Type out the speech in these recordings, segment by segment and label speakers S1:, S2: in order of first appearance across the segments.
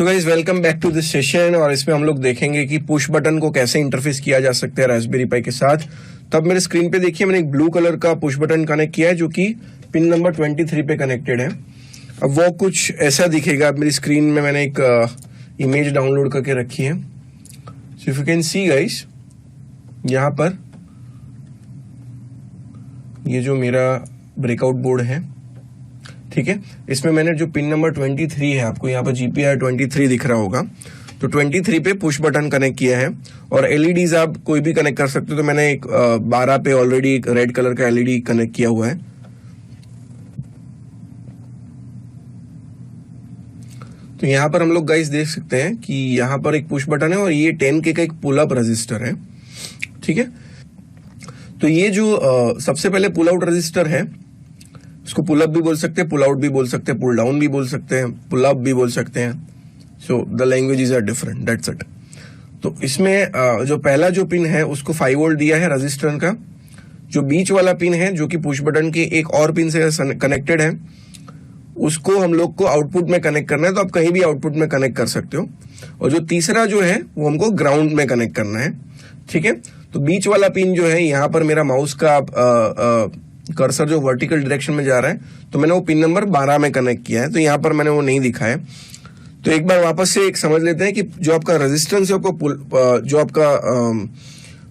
S1: So guys welcome back to this session और इसमें हम लोग देखेंगे कि पुश बटन को कैसे इंटरफेस किया जा सकता है रास्पबेरी पाई के साथ। तो अब मेरे स्क्रीन पे देखिए मैंने एक ब्लू कलर का पुश बटन कनेक्ट किया है जो कि पिन नंबर 23 पे कनेक्टेड है। अब वो कुछ ऐसा दिखेगा। अब मेरी स्क्रीन में मैंने एक इमेज डाउनलोड करके रखी है। So if you can see guys, यहाँ पर ये जो मेरा ब्रेकआउट बोर्ड है, ठीक है, इसमें मैंने जो पिन नंबर 23 है, आपको यहाँ पर GPIO 23 दिख रहा होगा, तो 23 पे पुश बटन कनेक्ट किया है। और एलईडीज आप कोई भी कनेक्ट कर सकते हो। तो मैंने एक 12 पे ऑलरेडी एक रेड कलर का एलईडी कनेक्ट किया हुआ है। तो यहाँ पर हम लोग गाइस देख सकते हैं कि यहाँ पर एक पुश बटन है और ये 10K का एक पुल अप रजिस्टर है, ठीक है। तो ये जो सबसे पहले पुल आउट रजिस्टर है, इसको पुल अप भी बोल सकते हैं, पुल आउट भी बोल सकते हैं, पुल डाउन भी बोल सकते हैं, पुल अप भी बोल सकते हैं। So the languages are different, that's it. तो इसमें जो पहला जो पिन है उसको 5 वोल्ट दिया है रजिस्टर का। जो बीच वाला पिन है जो कि पुश बटन के एक और पिन से कनेक्टेड है, उसको हम लोग को आउटपुट में कनेक्ट करना है। तो आप कहीं भी आउटपुट में कनेक्ट कर सकते हो। और जो तीसरा जो है वो हमको ग्राउंड में कनेक्ट करना है, ठीक है। तो बीच वाला पिन जो है, यहाँ पर मेरा माउस का कर्सर जो वर्टिकल डायरेक्शन में जा रहा है, तो मैंने वो पिन नंबर 12 में कनेक्ट किया है। तो यहाँ पर मैंने वो नहीं दिखाया। तो एक बार वापस से एक समझ लेते हैं कि जो आपका रेजिस्टेंस है, जो आपका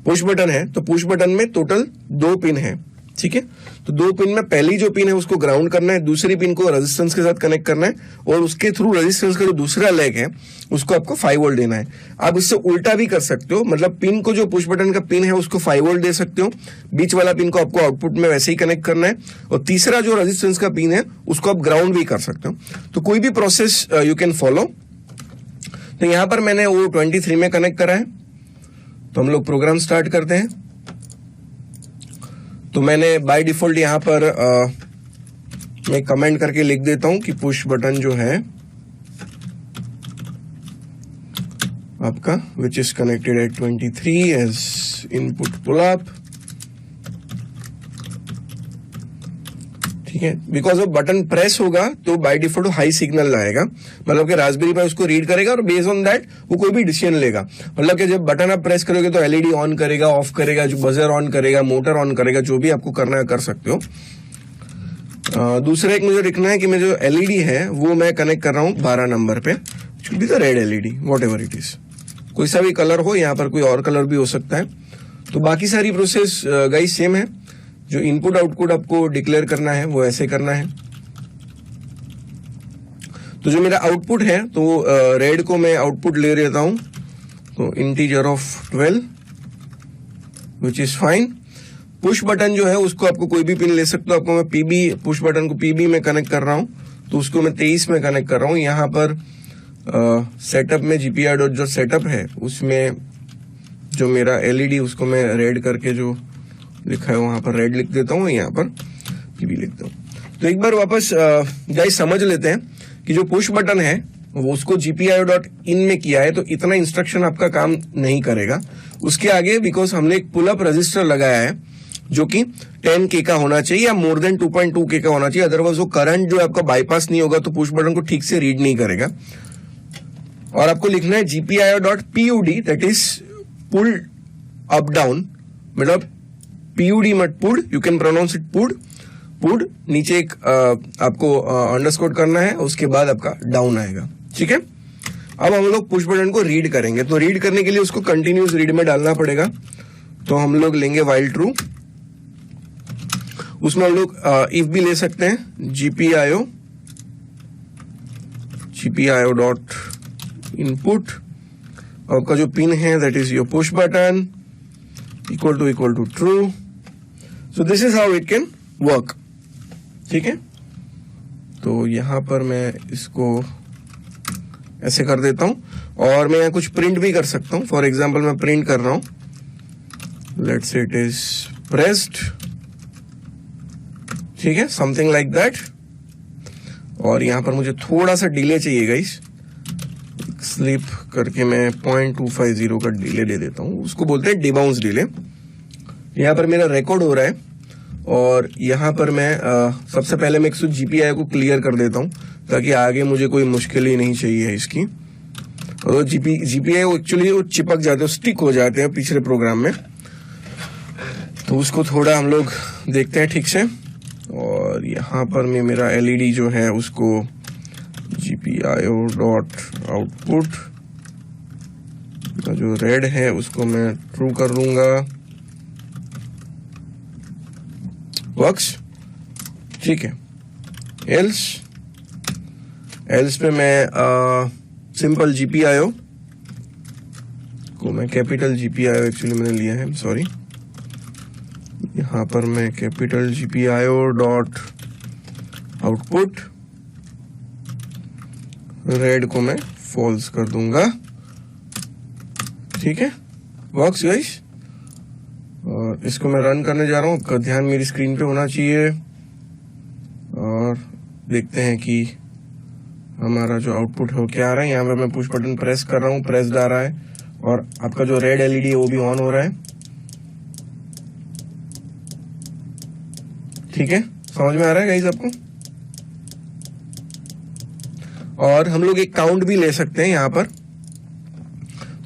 S1: पुश बटन है, तो पुश बटन में टोटल 2 पिन है, ठीक है। तो 2 पिन में पहली जो पिन है उसको ग्राउंड करना है, दूसरी पिन को रेजिस्टेंस के साथ कनेक्ट करना है और उसके थ्रू रेजिस्टेंस का जो दूसरा लेग है उसको आपको 5 वोल्ट देना है। आप इससे उल्टा भी कर सकते हो, मतलब पिन को, जो पुश बटन का पिन है उसको 5 वोल्ट दे सकते हो, बीच वाला पिन को आपको आउटपुट में वैसे ही कनेक्ट करना है और तीसरा जो रेजिस्टेंस का पिन है उसको आप ग्राउंड भी कर सकते हो। तो कोई भी प्रोसेस यू कैन फॉलो। तो यहां पर मैंने वो 23 में कनेक्ट करा है। तो हम लोग प्रोग्राम स्टार्ट करते हैं। तो मैंने बाय डिफॉल्ट यहाँ पर मैं कमेंट करके लिख देता हूं कि पुश बटन जो है आपका which is connected at 23 as input pull up, ठीक है। बिकॉज वो बटन प्रेस होगा तो बाय डिफॉल्ट हाई सिग्नल लाएगा, मतलब कि रास्पबेरी पाई उसको रीड करेगा और बेस्ड ऑन दैट वो कोई भी डिसीजन लेगा। मतलब कि जब बटन आप प्रेस करोगे तो एलईडी ऑन करेगा, ऑफ करेगा, जो बजर ऑन करेगा, मोटर ऑन करेगा, जो भी आपको करना है कर सकते हो। दूसरा एक मुझे लिखना है कि मैं जो एलईडी है वो मैं कनेक्ट कर रहा हूँ 12 नंबर पे, be the red LED, what ever it is, कोई सा भी कलर हो, यहाँ पर कोई और कलर भी हो सकता है। तो बाकी सारी प्रोसेस गाइस सेम है। जो इनपुट आउटपुट आपको डिक्लेयर करना है वो ऐसे करना है। तो जो मेरा आउटपुट है, तो रेड को मैं आउटपुट ले लेता हूं, तो integer of 12 which is fine. Push button जो है उसको आपको कोई भी पिन ले सकते हो। आपको मैं पीबी, पुश बटन को पीबी में कनेक्ट कर रहा हूं, तो उसको मैं 23 में कनेक्ट कर रहा हूं। यहाँ पर सेटअप में GPIO जो सेटअप है उसमें जो मेरा एलईडी, उसको मैं रेड करके जो लिखा है वहां पर रेड लिख देता हूँ, यहाँ पर पीबी लिखता हूँ। तो एक बार वापस गाइस समझ लेते हैं कि जो पुश बटन है वो उसको GPIO.in में किया है, तो इतना इंस्ट्रक्शन आपका काम नहीं करेगा। उसके आगे बिकॉज हमने एक पुल अप रजिस्टर लगाया है जो कि 10K का होना चाहिए या मोर देन 2.2K का होना चाहिए, अदरवाइज वो करंट जो आपका बाईपास नहीं होगा तो पुश बटन को ठीक से रीड नहीं करेगा। और आपको लिखना है GPIO.PUD, that is pull up down, मतलब PUD मत pud, you can pronounce it pud, pud नीचे एक आपको अंडरस्कोर करना है, उसके बाद आपका डाउन आएगा, ठीक है। अब हम लोग पुश बटन को रीड करेंगे। तो रीड करने के लिए उसको कंटिन्यूस रीड में डालना पड़ेगा। तो हम लोग लेंगे व्हाइल ट्रू, उसमें हम लोग इफ भी ले सकते हैं, GPIO डॉट इनपुट, आपका जो पिन है that is your push button equal to true. So this is how it can work, ठीक है। तो यहां पर मैं इसको ऐसे कर देता हूं और मैं यहाँ कुछ प्रिंट भी कर सकता हूं। फॉर एग्जाम्पल मैं प्रिंट कर रहा हूं, let's say it is pressed, ठीक है, समथिंग लाइक दैट। और यहां पर मुझे थोड़ा सा डिले चाहिए गाइस, स्लिप करके मैं 0.250 का डिले दे देता हूं, उसको बोलते हैं डिबाउंस डिले। यहाँ पर मेरा रिकॉर्ड हो रहा है और यहाँ पर मैं सबसे पहले मैं GPIO को क्लियर कर देता हूँ ताकि आगे मुझे कोई मुश्किल ही नहीं चाहिए इसकी। और जीपीआई एक्चुअली वो चिपक जाते हैं, स्टिक हो जाते हैं पिछले प्रोग्राम में, तो उसको थोड़ा हम लोग देखते हैं ठीक से। और यहाँ पर मैं मेरा एलईडी जो है उसको GPIO डॉट आउटपुट का जो रेड है उसको मैं ट्रू कर दूंगा। वर्क्स, ठीक है। एल्स पे मैं सिंपल GPIO को मैं कैपिटल GPIO एक्चुअली मैंने लिया है, सॉरी। यहाँ पर मैं capital GPIO dot output red को मैं फॉल्स कर दूंगा, ठीक है। वर्क्स गाइस, और इसको मैं रन करने जा रहा हूँ। आपका ध्यान मेरी स्क्रीन पे होना चाहिए और देखते हैं कि हमारा जो आउटपुट है वो क्या आ रहा है। यहाँ पे मैं पुश बटन प्रेस कर रहा हूँ, प्रेस्ड आ रहा है और आपका जो रेड एलईडी है वो भी ऑन हो रहा है, ठीक है। समझ में आ रहा है गाइस आपको? और हम लोग एक काउंट भी ले सकते हैं यहाँ पर।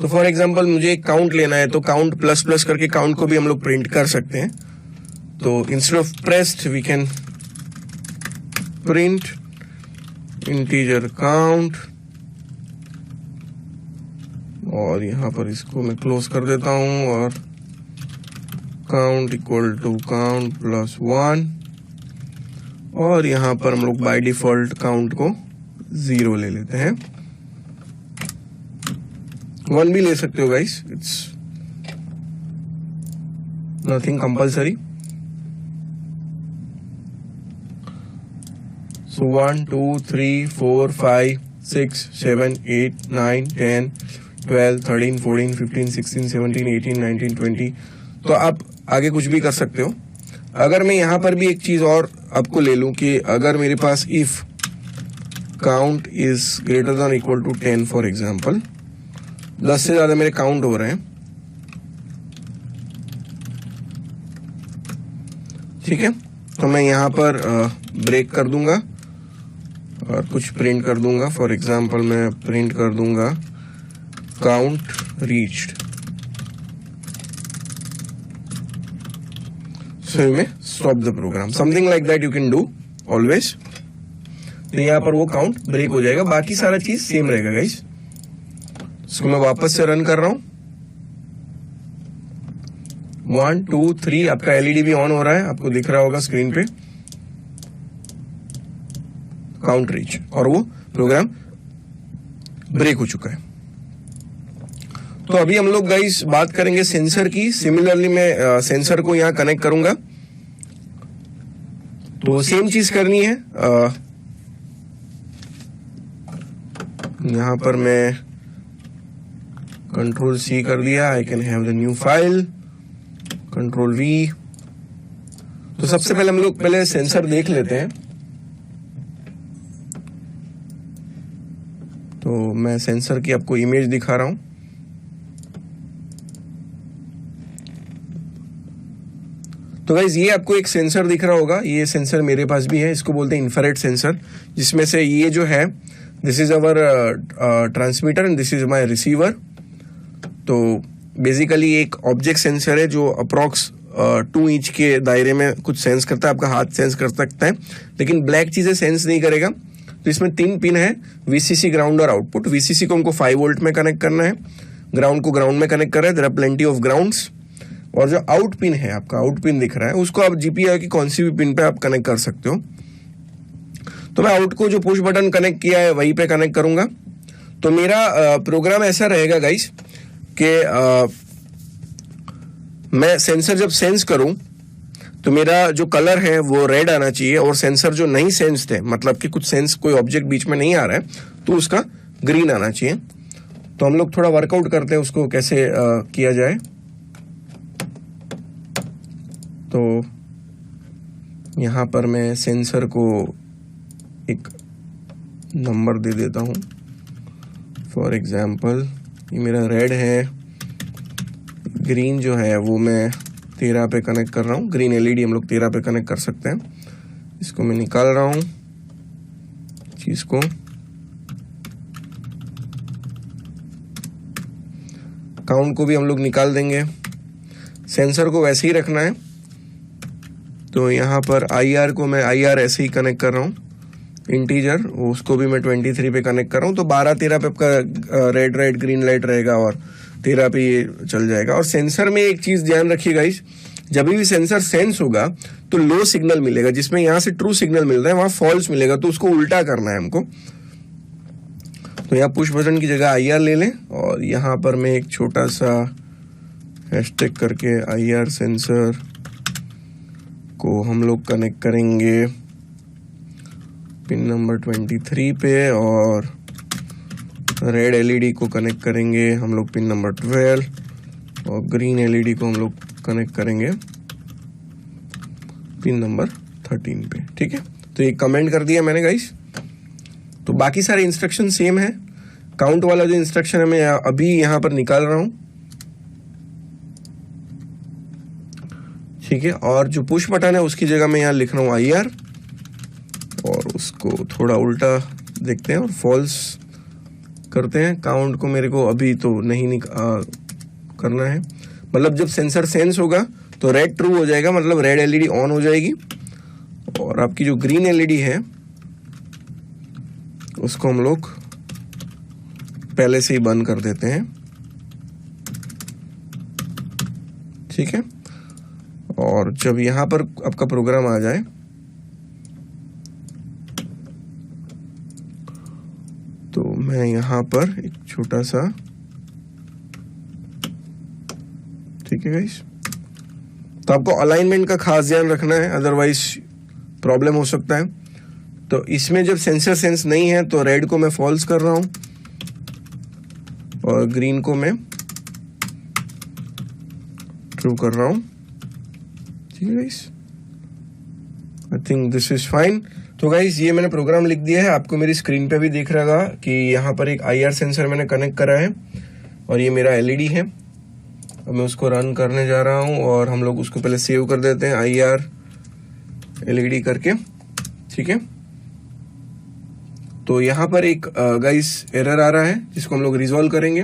S1: तो फॉर एग्जांपल मुझे एक काउंट लेना है, तो काउंट प्लस प्लस करके काउंट को भी हम लोग प्रिंट कर सकते हैं। तो instead of pressed we can print integer count, और यहाँ पर इसको मैं क्लोज कर देता हूं और count equal to count plus 1, और यहाँ पर हम लोग बाय डिफॉल्ट काउंट को 0 ले लेते हैं। 1 भी ले सकते हो guys, it's nothing compulsory. So 1, 2, 3, 4, 5, 6, 7, 8, 9, 10, 12, 13, 14, 15, 16, 17, 18, 19, 20। तो आप आगे कुछ भी कर सकते हो। अगर मैं यहाँ पर भी एक चीज और आपको ले लूं कि अगर मेरे पास if count is greater than equal to 10 for example, 10 से ज्यादा मेरे काउंट हो रहे हैं, ठीक है। तो मैं यहाँ पर ब्रेक कर दूंगा और कुछ प्रिंट कर दूंगा। फॉर एग्जाम्पल मैं प्रिंट कर दूंगा count reached, so you may stop the program, something like that you can do always. तो यहाँ पर वो काउंट ब्रेक हो जाएगा, बाकी सारा चीज सेम रहेगा गाइस। इसको मैं वापस से रन कर रहा हूं। 1, 2, 3, आपका एलईडी भी ऑन हो रहा है, आपको दिख रहा होगा स्क्रीन पे काउंट रीच, और वो प्रोग्राम ब्रेक हो चुका है। तो अभी हम लोग गाइस बात करेंगे सेंसर की। सिमिलरली मैं सेंसर को यहाँ कनेक्ट करूंगा, तो सेम चीज करनी है। यहाँ पर मैं कंट्रोल C कर दिया, I can have the new file, control V। तो सबसे पहले हम लोग पहले सेंसर देख लेते हैं। तो मैं सेंसर की आपको इमेज दिखा रहा हूं। तो गाइस ये आपको एक सेंसर दिख रहा होगा, ये सेंसर मेरे पास भी है, इसको बोलते हैं इंफ्रारेड सेंसर, जिसमें से ये जो है this is our transmitter and this is my receiver. तो बेसिकली एक ऑब्जेक्ट सेंसर है जो अप्रॉक्स 2 इंच के दायरे में कुछ सेंस करता है, आपका हाथ सेंस कर सकता है, लेकिन ब्लैक चीजें सेंस नहीं करेगा। तो इसमें 3 पिन है, VCC, ग्राउंड और आउटपुट। VCC को हमको 5 वोल्ट में कनेक्ट करना है, ग्राउंड को ग्राउंड में कनेक्ट कर रहा है, there are plenty of grounds. और जो आउट पिन है, आपका आउट पिन दिख रहा है, उसको आप GPIO की कौन सी भी पिन पे आप कनेक्ट कर सकते हो। तो मैं आउट को जो पुश बटन कनेक्ट किया है वहीं पे कनेक्ट करूंगा। तो मेरा प्रोग्राम ऐसा रहेगा गाइस कि मैं सेंसर जब सेंस करूं तो मेरा जो कलर है वो रेड आना चाहिए, और सेंसर जो नहीं सेंस्ड है, मतलब कि कुछ सेंस कोई ऑब्जेक्ट बीच में नहीं आ रहा है, तो उसका ग्रीन आना चाहिए। तो हम लोग थोड़ा वर्कआउट करते हैं उसको कैसे किया जाए। तो यहाँ पर मैं सेंसर को एक नंबर दे देता हूँ। फॉर एग्जाम्पल ये मेरा रेड है, ग्रीन जो है वो मैं 13 पे कनेक्ट कर रहा हूँ। ग्रीन एलईडी हम लोग 13 पे कनेक्ट कर सकते हैं। इसको मैं निकाल रहा हूँ चीज को। काउंट को भी हम लोग निकाल देंगे। सेंसर को वैसे ही रखना है, तो यहाँ पर IR को मैं IR ऐसे ही कनेक्ट कर रहा हूँ, इंटीजर उसको भी मैं 23 पे कनेक्ट कर रहा हूँ। तो 12-13 पे आपका रेड ग्रीन लाइट रहेगा और 13 पे ये चल जाएगा। और सेंसर में एक चीज ध्यान रखिएगा, इस जब भी सेंसर सेंस होगा तो लो सिग्नल मिलेगा, जिसमें यहाँ से ट्रू सिग्नल मिल रहा है वहां फॉल्स मिलेगा, तो उसको उल्टा करना है हमको। तो यहाँ पुश बटन की जगह IR ले लें और यहाँ पर मैं एक छोटा सा हैशटैग करके IR सेंसर को हम लोग कनेक्ट करेंगे पिन नंबर 23 पे, और रेड LED को कनेक्ट करेंगे हम लोग पिन नंबर 12, और ग्रीन LED को हम लोग कनेक्ट करेंगे पिन नंबर 13 पे। ठीक है, तो ये कमेंट कर दिया मैंने गाइस। तो बाकी सारे इंस्ट्रक्शन सेम है। काउंट वाला जो इंस्ट्रक्शन है मैं अभी यहाँ पर निकाल रहा हूं, ठीक है। और जो पुश बटन है उसकी जगह मैं यहाँ लिख रहा हूँ IR, और उसको थोड़ा उल्टा देखते हैं और फॉल्स करते हैं। काउंट को मेरे को अभी तो नहीं करना है, मतलब जब सेंसर सेंस होगा तो रेड ट्रू हो जाएगा, मतलब रेड LED ऑन हो जाएगी, और आपकी जो ग्रीन LED है उसको हम लोग पहले से ही बंद कर देते हैं, ठीक है। और जब यहां पर आपका प्रोग्राम आ जाए तो मैं यहां पर एक छोटा सा, ठीक है गाइस, तो आपको अलाइनमेंट का खास ध्यान रखना है, अदरवाइज प्रॉब्लम हो सकता है। तो इसमें जब सेंसर सेंस नहीं है तो रेड को मैं फॉल्स कर रहा हूं और ग्रीन को मैं ट्रू कर रहा हूं, ठीक है guys. I think this is fine. तो गाइस ये मैंने प्रोग्राम लिख दिया है, आपको मेरी स्क्रीन पे भी दिख रहा है कि यहाँ पर एक IR सेंसर मैंने कनेक्ट करा है और ये मेरा LED है। अब मैं उसको रन करने जा रहा हूँ और हम लोग उसको पहले सेव कर देते हैं IR LED करके, ठीक है। तो यहाँ पर एक गाइस एरर आ रहा है जिसको हम लोग रिजॉल्व करेंगे।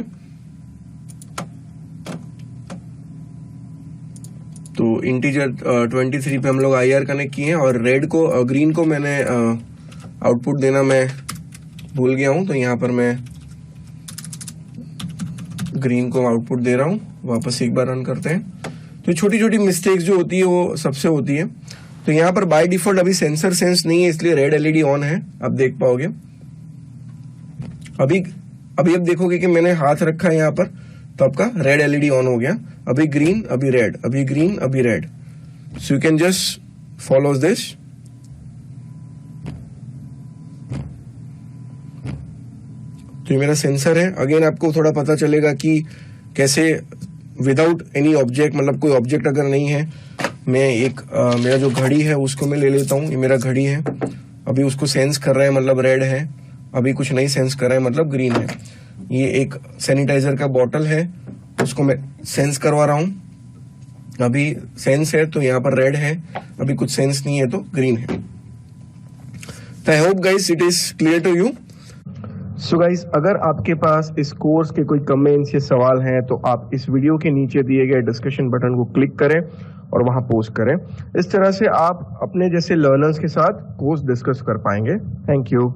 S1: तो इंटीजर 23 पे हम लोग IR कनेक्ट किए हैं और रेड को ग्रीन को मैंने आउटपुट देना मैं भूल गया हूं, तो यहाँ पर मैं ग्रीन को आउटपुट दे रहा हूं। वापस एक बार रन करते हैं। तो छोटी छोटी मिस्टेक्स जो होती है वो सबसे होती है। तो यहाँ पर बाय डिफॉल्ट अभी सेंसर सेंस नहीं है, इसलिए रेड LED ऑन है, आप देख पाओगे। अभी अब देखोगे कि मैंने हाथ रखा है यहाँ पर, तो आपका रेड LED ऑन हो गया। अभी ग्रीन, अभी रेड, अभी ग्रीन, अभी red. So you can just follow this. तो ये मेरा सेंसर है। अगेन आपको थोड़ा पता चलेगा कि कैसे विदाउट एनी ऑब्जेक्ट, मतलब कोई ऑब्जेक्ट अगर नहीं है, मैं एक मेरा जो घड़ी है उसको मैं ले लेता हूँ। ये मेरा घड़ी है, अभी उसको सेंस कर रहा है मतलब रेड है, अभी कुछ नहीं सेंस कर रहा है मतलब ग्रीन है। ये एक सैनिटाइजर का बॉटल है, उसको मैं सेंस करवा रहा हूं। अभी सेंस है तो यहाँ पर रेड है, अभी कुछ सेंस नहीं है तो ग्रीन है। तो I hope guys it is clear to you. So guys, अगर आपके पास इस कोर्स के कोई कमेंट्स या सवाल हैं तो आप इस वीडियो के नीचे दिए गए डिस्कशन बटन को क्लिक करें और वहां पोस्ट करें। इस तरह से आप अपने जैसे लर्नर्स के साथ कोर्स डिस्कस कर पाएंगे। Thank you.